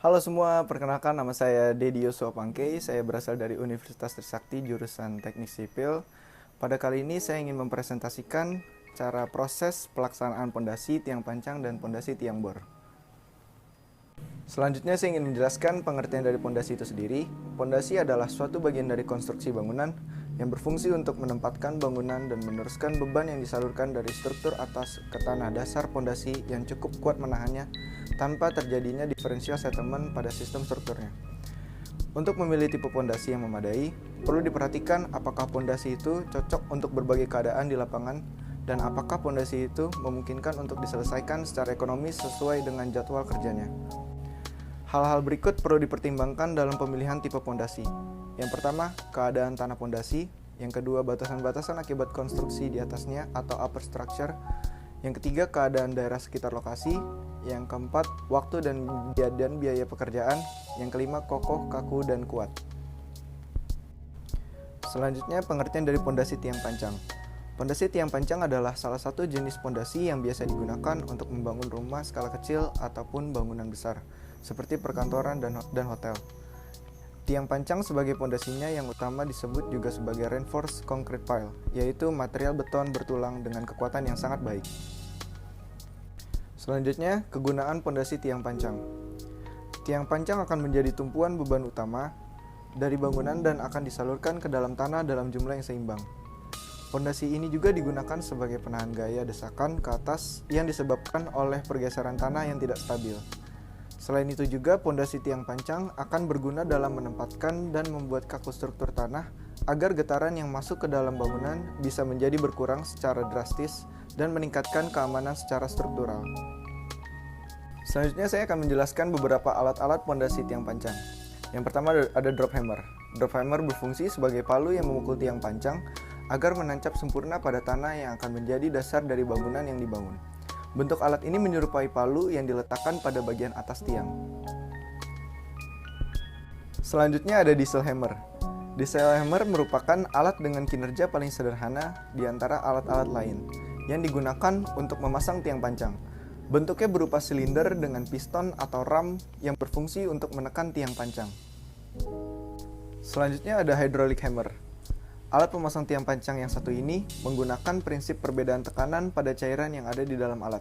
Halo semua, perkenalkan nama saya Dedi Yosua Pangkei. Saya berasal dari Universitas Trisakti jurusan Teknik Sipil. Pada kali ini saya ingin mempresentasikan cara proses pelaksanaan pondasi tiang pancang dan pondasi tiang bor. Selanjutnya saya ingin menjelaskan pengertian dari pondasi itu sendiri. Pondasi adalah suatu bagian dari konstruksi bangunan yang berfungsi untuk menempatkan bangunan dan meneruskan beban yang disalurkan dari struktur atas ke tanah dasar pondasi yang cukup kuat menahannya tanpa terjadinya differential settlement pada sistem strukturnya. Untuk memilih tipe pondasi yang memadai, perlu diperhatikan apakah pondasi itu cocok untuk berbagai keadaan di lapangan dan apakah pondasi itu memungkinkan untuk diselesaikan secara ekonomis sesuai dengan jadwal kerjanya. Hal-hal berikut perlu dipertimbangkan dalam pemilihan tipe pondasi. Yang pertama, keadaan tanah pondasi. Yang kedua, batasan-batasan akibat konstruksi di atasnya atau upper structure. Yang ketiga, keadaan daerah sekitar lokasi. Yang keempat, waktu dan biaya pekerjaan. Yang kelima, kokoh, kaku, dan kuat. Selanjutnya, pengertian dari pondasi tiang pancang. Pondasi tiang pancang adalah salah satu jenis pondasi yang biasa digunakan untuk membangun rumah skala kecil ataupun bangunan besar, seperti perkantoran dan hotel. Tiang pancang sebagai pondasinya yang utama disebut juga sebagai reinforced concrete pile, yaitu material beton bertulang dengan kekuatan yang sangat baik. Selanjutnya, kegunaan pondasi tiang pancang. Tiang pancang akan menjadi tumpuan beban utama dari bangunan dan akan disalurkan ke dalam tanah dalam jumlah yang seimbang. Pondasi ini juga digunakan sebagai penahan gaya desakan ke atas yang disebabkan oleh pergeseran tanah yang tidak stabil. Selain itu juga, pondasi tiang pancang akan berguna dalam menempatkan dan membuat kaku struktur tanah agar getaran yang masuk ke dalam bangunan bisa menjadi berkurang secara drastis dan meningkatkan keamanan secara struktural. Selanjutnya saya akan menjelaskan beberapa alat-alat pondasi tiang pancang. Yang pertama ada drop hammer. Drop hammer berfungsi sebagai palu yang memukul tiang pancang agar menancap sempurna pada tanah yang akan menjadi dasar dari bangunan yang dibangun. Bentuk alat ini menyerupai palu yang diletakkan pada bagian atas tiang. Selanjutnya ada diesel hammer. Diesel hammer merupakan alat dengan kinerja paling sederhana di antara alat-alat lain yang digunakan untuk memasang tiang pancang. Bentuknya berupa silinder dengan piston atau ram yang berfungsi untuk menekan tiang pancang. Selanjutnya ada hydraulic hammer. Alat pemasang tiang pancang yang satu ini menggunakan prinsip perbedaan tekanan pada cairan yang ada di dalam alat.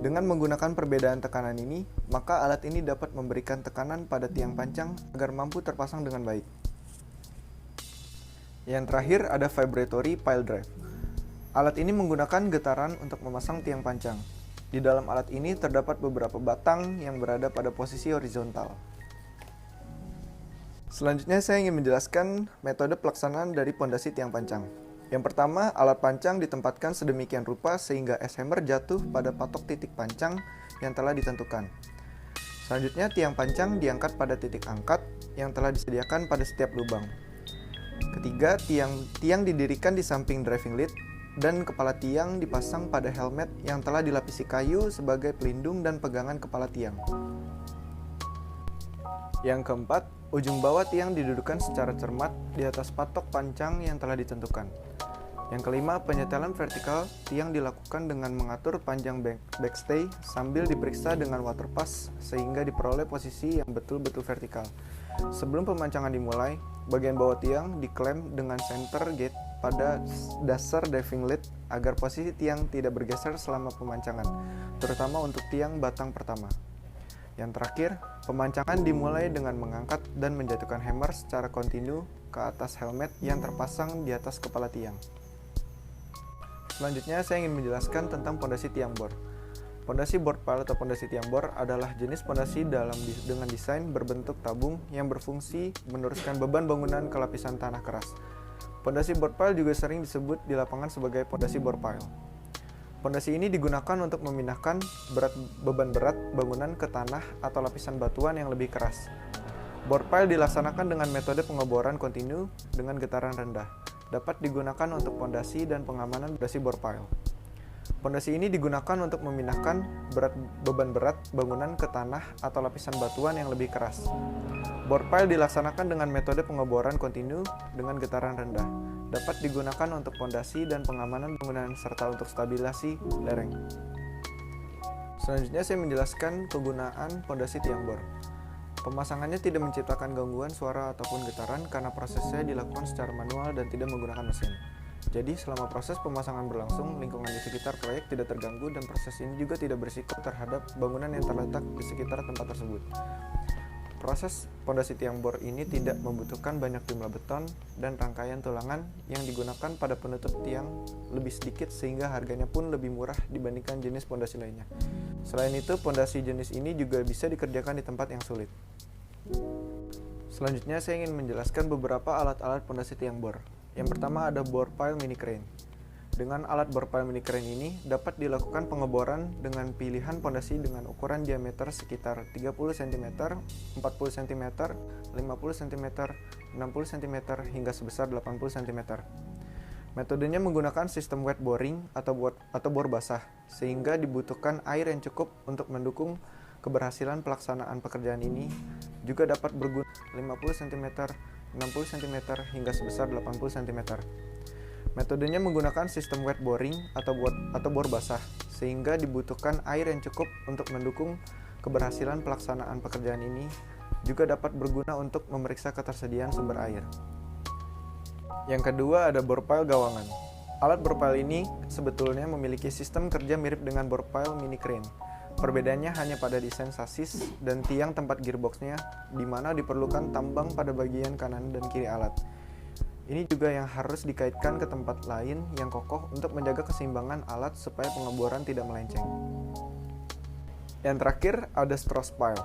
Dengan menggunakan perbedaan tekanan ini, maka alat ini dapat memberikan tekanan pada tiang pancang agar mampu terpasang dengan baik. Yang terakhir ada vibratory pile drive. Alat ini menggunakan getaran untuk memasang tiang pancang. Di dalam alat ini terdapat beberapa batang yang berada pada posisi horizontal. Selanjutnya saya ingin menjelaskan metode pelaksanaan dari pondasi tiang pancang. Yang pertama, alat pancang ditempatkan sedemikian rupa sehingga S-hammer jatuh pada patok titik pancang yang telah ditentukan. Selanjutnya, tiang pancang diangkat pada titik angkat yang telah disediakan pada setiap lubang. Ketiga, tiang didirikan di samping driving lead dan kepala tiang dipasang pada helmet yang telah dilapisi kayu sebagai pelindung dan pegangan kepala tiang. Yang keempat, ujung bawah tiang didudukkan secara cermat di atas patok pancang yang telah ditentukan. Yang kelima, penyetelan vertikal tiang dilakukan dengan mengatur panjang backstay sambil diperiksa dengan water pass sehingga diperoleh posisi yang betul-betul vertikal. Sebelum pemancangan dimulai, bagian bawah tiang diklem dengan center gate pada dasar diving lead agar posisi tiang tidak bergeser selama pemancangan, terutama untuk tiang batang pertama. Yang terakhir, pemancangan dimulai dengan mengangkat dan menjatuhkan hammer secara kontinu ke atas helmet yang terpasang di atas kepala tiang. Selanjutnya, saya ingin menjelaskan tentang pondasi tiang bor. Pondasi board pile atau pondasi tiang bor adalah jenis pondasi dengan desain berbentuk tabung yang berfungsi meneruskan beban bangunan ke lapisan tanah keras. Pondasi board pile juga sering disebut di lapangan sebagai pondasi bor pile. Pondasi ini digunakan untuk memindahkan beban berat bangunan ke tanah atau lapisan batuan yang lebih keras. Bor pile dilaksanakan dengan metode pengeboran kontinu dengan getaran rendah. Dapat digunakan untuk pondasi dan pengamanan pondasi bor pile. Pondasi ini digunakan untuk memindahkan beban berat bangunan ke tanah atau lapisan batuan yang lebih keras. Bor pile dilaksanakan dengan metode pengeboran kontinu dengan getaran rendah. Dapat digunakan untuk pondasi dan pengamanan bangunan serta untuk stabilisasi lereng. Selanjutnya saya menjelaskan kegunaan pondasi tiang bor. Pemasangannya tidak menciptakan gangguan suara ataupun getaran karena prosesnya dilakukan secara manual dan tidak menggunakan mesin. Jadi, selama proses pemasangan berlangsung, lingkungan di sekitar proyek tidak terganggu dan proses ini juga tidak berisiko terhadap bangunan yang terletak di sekitar tempat tersebut. Proses pondasi tiang bor ini tidak membutuhkan banyak jumlah beton dan rangkaian tulangan yang digunakan pada penutup tiang lebih sedikit sehingga harganya pun lebih murah dibandingkan jenis pondasi lainnya. Selain itu, pondasi jenis ini juga bisa dikerjakan di tempat yang sulit. Selanjutnya saya ingin menjelaskan beberapa alat-alat pondasi tiang bor. Yang pertama ada bore pile mini crane. Dengan alat bore pile mini crane ini dapat dilakukan pengeboran dengan pilihan pondasi dengan ukuran diameter sekitar 30 cm, 40 cm, 50 cm, 60 cm hingga sebesar 80 cm. Metodenya menggunakan sistem wet boring atau bor basah, sehingga dibutuhkan air yang cukup untuk mendukung keberhasilan pelaksanaan pekerjaan ini. Juga dapat berguna 50 cm, 60 cm hingga sebesar 80 cm. Metodenya menggunakan sistem wet boring atau bor basah, sehingga dibutuhkan air yang cukup untuk mendukung keberhasilan pelaksanaan pekerjaan ini. Juga dapat berguna untuk memeriksa ketersediaan sumber air. Yang kedua ada bore pile gawangan. Alat bore pile ini sebetulnya memiliki sistem kerja mirip dengan bore pile mini crane. Perbedaannya hanya pada desain sasis dan tiang tempat gearboxnya, di mana diperlukan tambang pada bagian kanan dan kiri alat. Ini juga yang harus dikaitkan ke tempat lain yang kokoh untuk menjaga keseimbangan alat supaya pengeboran tidak melenceng. Yang terakhir ada stress pile.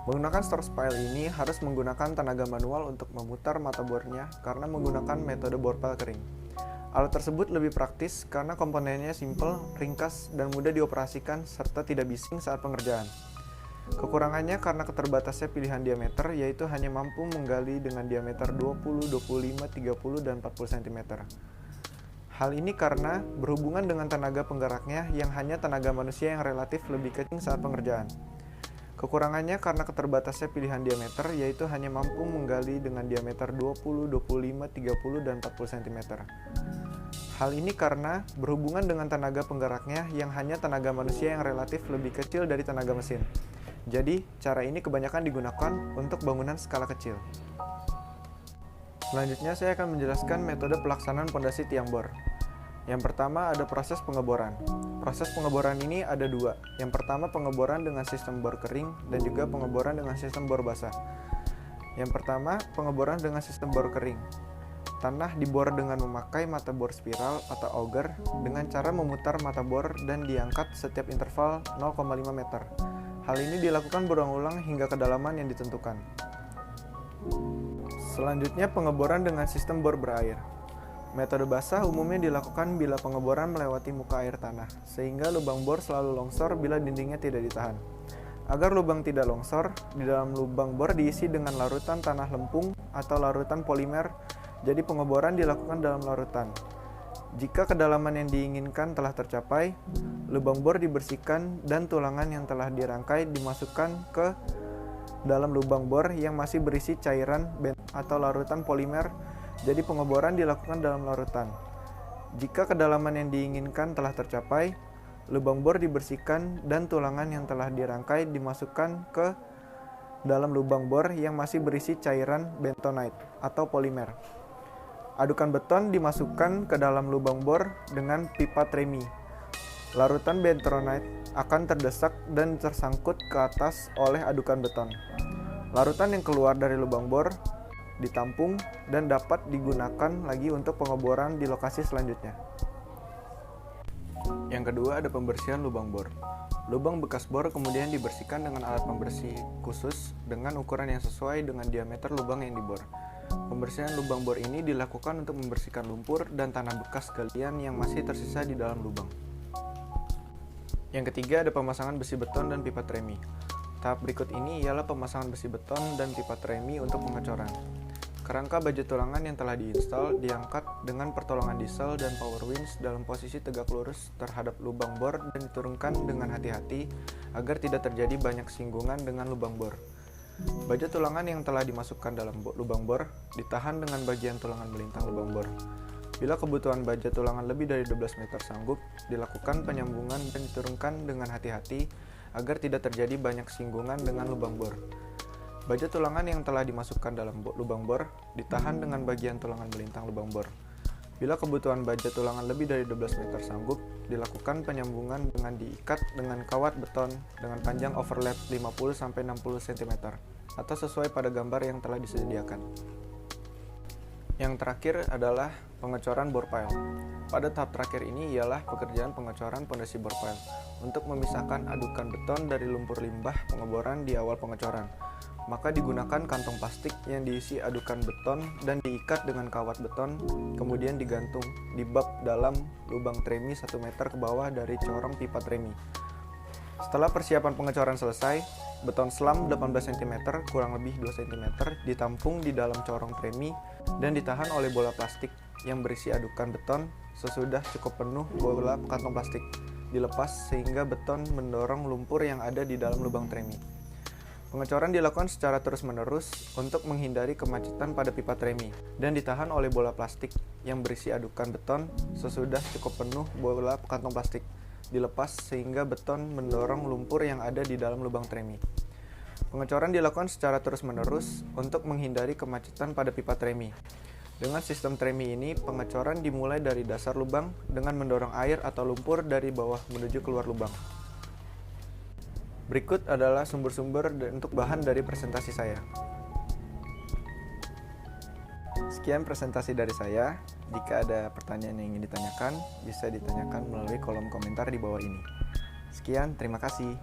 Menggunakan stress pile ini harus menggunakan tenaga manual untuk memutar mata bornya karena menggunakan metode bore pile kering. Alat tersebut lebih praktis karena komponennya simpel, ringkas, dan mudah dioperasikan serta tidak bising saat pengerjaan. Kekurangannya karena keterbatasnya pilihan diameter, yaitu hanya mampu menggali dengan diameter 20, 25, 30, dan 40 cm. Hal ini karena berhubungan dengan tenaga penggeraknya yang hanya tenaga manusia yang relatif lebih kecil saat pengerjaan. Kekurangannya karena keterbatasnya pilihan diameter, yaitu hanya mampu menggali dengan diameter 20, 25, 30, dan 40 cm. Hal ini karena berhubungan dengan tenaga penggeraknya yang hanya tenaga manusia yang relatif lebih kecil dari tenaga mesin. Jadi, cara ini kebanyakan digunakan untuk bangunan skala kecil. Selanjutnya, saya akan menjelaskan metode pelaksanaan pondasi tiang bor. Yang pertama ada proses pengeboran. Proses pengeboran ini ada dua. Yang pertama pengeboran dengan sistem bor kering dan juga pengeboran dengan sistem bor basah. Yang pertama pengeboran dengan sistem bor kering. Tanah dibor dengan memakai mata bor spiral atau auger dengan cara memutar mata bor dan diangkat setiap interval 0,5 meter. Hal ini dilakukan berulang-ulang hingga kedalaman yang ditentukan. Selanjutnya pengeboran dengan sistem bor berair. Metode basah umumnya dilakukan bila pengeboran melewati muka air tanah, sehingga lubang bor selalu longsor bila dindingnya tidak ditahan. Agar lubang tidak longsor, di dalam lubang bor diisi dengan larutan tanah lempung atau larutan polimer, jadi pengeboran dilakukan dalam larutan. Jika kedalaman yang diinginkan telah tercapai, lubang bor dibersihkan dan tulangan yang telah dirangkai dimasukkan ke dalam lubang bor yang masih berisi cairan atau larutan polimer. Jadi pengeboran dilakukan dalam larutan. Jika kedalaman yang diinginkan telah tercapai, lubang bor dibersihkan dan tulangan yang telah dirangkai dimasukkan ke dalam lubang bor yang masih berisi cairan bentonite atau polimer. Adukan beton dimasukkan ke dalam lubang bor dengan pipa tremi. Larutan bentonite akan terdesak dan tersangkut ke atas oleh adukan beton. Larutan yang keluar dari lubang bor ditampung dan dapat digunakan lagi untuk pengeboran di lokasi selanjutnya. Yang kedua ada pembersihan lubang bor. Lubang bekas bor kemudian dibersihkan dengan alat pembersih khusus dengan ukuran yang sesuai dengan diameter lubang yang dibor. Pembersihan lubang bor ini dilakukan untuk membersihkan lumpur dan tanah bekas galian yang masih tersisa di dalam lubang. Yang ketiga ada pemasangan besi beton dan pipa tremi. Tahap berikut ini ialah pemasangan besi beton dan pipa tremi untuk pengecoran. Kerangka baja tulangan yang telah diinstal diangkat dengan pertolongan diesel dan power winch dalam posisi tegak lurus terhadap lubang bor dan diturunkan dengan hati-hati agar tidak terjadi banyak singgungan dengan lubang bor. Baja tulangan yang telah dimasukkan dalam lubang bor ditahan dengan bagian tulangan melintang lubang bor. Bila kebutuhan baja tulangan lebih dari 12 meter sanggup, dilakukan penyambungan dan diturunkan dengan hati-hati agar tidak terjadi banyak singgungan dengan lubang bor. Baja tulangan yang telah dimasukkan dalam lubang bor ditahan dengan bagian tulangan melintang lubang bor. Bila kebutuhan baja tulangan lebih dari 12 meter sanggup, dilakukan penyambungan dengan diikat dengan kawat beton dengan panjang overlap 50-60 cm atau sesuai pada gambar yang telah disediakan. Yang terakhir adalah pengecoran bor pile. Pada tahap terakhir ini ialah pekerjaan pengecoran pondasi bor pile untuk memisahkan adukan beton dari lumpur limbah pengeboran di awal pengecoran. Maka digunakan kantong plastik yang diisi adukan beton dan diikat dengan kawat beton, kemudian digantung di bab dalam lubang tremi 1 meter ke bawah dari corong pipa tremi. Setelah persiapan pengecoran selesai, beton selam 18 cm kurang lebih 2 cm ditampung di dalam corong tremi dan ditahan oleh bola plastik yang berisi adukan beton. Sesudah cukup penuh, bola kantong plastik dilepas sehingga beton mendorong lumpur yang ada di dalam lubang tremi. Pengecoran dilakukan secara terus-menerus untuk menghindari kemacetan pada pipa tremi dan ditahan oleh bola plastik yang berisi adukan beton. Sesudah cukup penuh, bola kantong plastik dilepas sehingga beton mendorong lumpur yang ada di dalam lubang tremi. Pengecoran dilakukan secara terus-menerus untuk menghindari kemacetan pada pipa tremi. Dengan sistem tremi ini, pengecoran dimulai dari dasar lubang dengan mendorong air atau lumpur dari bawah menuju keluar lubang. Berikut adalah sumber-sumber untuk bahan dari presentasi saya. Sekian presentasi dari saya. Jika ada pertanyaan yang ingin ditanyakan, bisa ditanyakan melalui kolom komentar di bawah ini. Sekian, terima kasih.